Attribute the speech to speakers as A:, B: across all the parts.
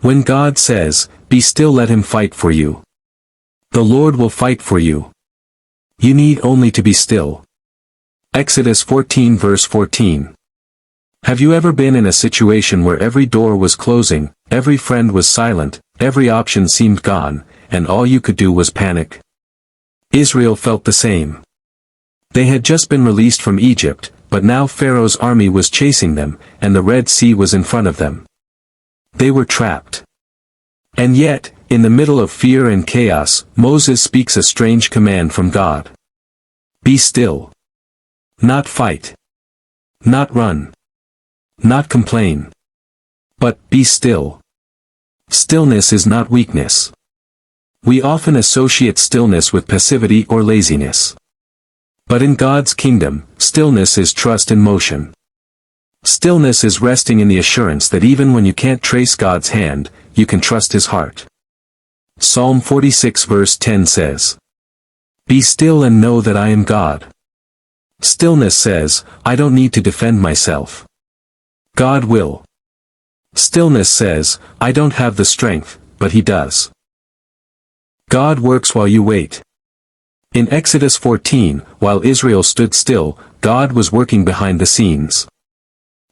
A: When God says, "Be still," let him fight for you. The Lord will fight for you. You need only to be still. Exodus 14 verse 14. Have you ever been in a situation where every door was closing, every friend was silent, every option seemed gone, and all you could do was panic? Israel felt the same. They had just been released from Egypt, but now Pharaoh's army was chasing them, and the Red Sea was in front of them. They were trapped. And yet, in the middle of fear and chaos, Moses speaks a strange command from God. Be still. Not fight. Not run. Not complain. But, be still. Stillness is not weakness. We often associate stillness with passivity or laziness. But in God's kingdom, stillness is trust in motion. Stillness is resting in the assurance that even when you can't trace God's hand, you can trust His heart. Psalm 46 verse 10 says, "Be still and know that I am God." Stillness says, I don't need to defend myself. God will. Stillness says, I don't have the strength, but He does. God works while you wait. In Exodus 14, while Israel stood still, God was working behind the scenes.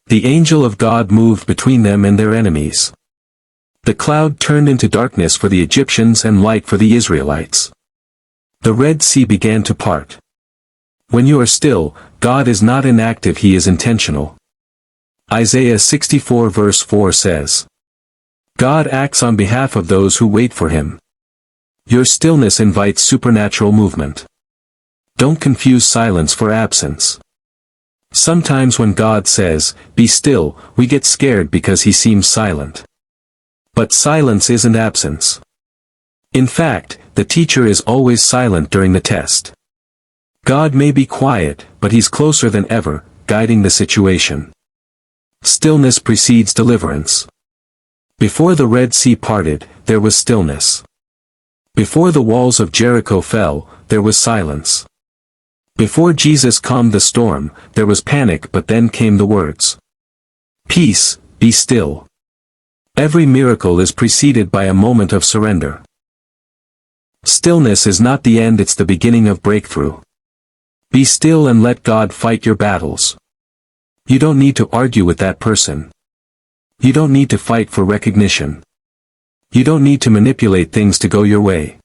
A: The angel of God moved between them and their enemies. The cloud turned into darkness for the Egyptians and light for the Israelites. The Red Sea began to part. When you are still, God is not inactive, He is intentional. Isaiah 64 verse 4 says, God acts on behalf of those who wait for Him. Your stillness invites supernatural movement. Don't confuse silence for absence. Sometimes when God says, be still, we get scared because He seems silent. But silence isn't absence. In fact, the teacher is always silent during the test. God may be quiet, but He's closer than ever, guiding the situation. Stillness precedes deliverance. Before the Red Sea parted, there was stillness. Before the walls of Jericho fell, there was silence. Before Jesus calmed the storm, there was panic, but then came the words. Peace, be still. Every miracle is preceded by a moment of surrender. Stillness is not the end, it's the beginning of breakthrough. Be still and let God fight your battles. You don't need to argue with that person. You don't need to fight for recognition. You don't need to manipulate things to go your way.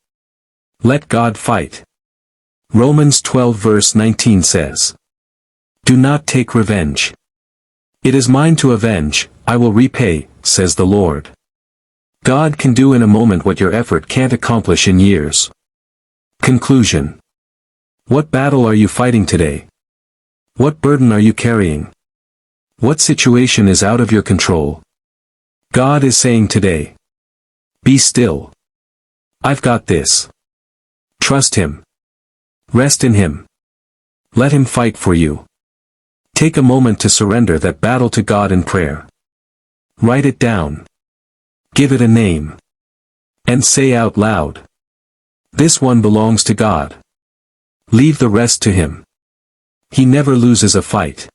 A: Let God fight. Romans 12 verse 19 says, do not take revenge. It is mine to avenge, I will repay, says the Lord. God can do in a moment what your effort can't accomplish in years. Conclusion. What battle are you fighting today? What burden are you carrying? What situation is out of your control? God is saying today, be still. I've got this. Trust Him. Rest in Him. Let Him fight for you. Take a moment to surrender that battle to God in prayer. Write it down. Give it a name. And say out loud, this one belongs to God. Leave the rest to Him. He never loses a fight.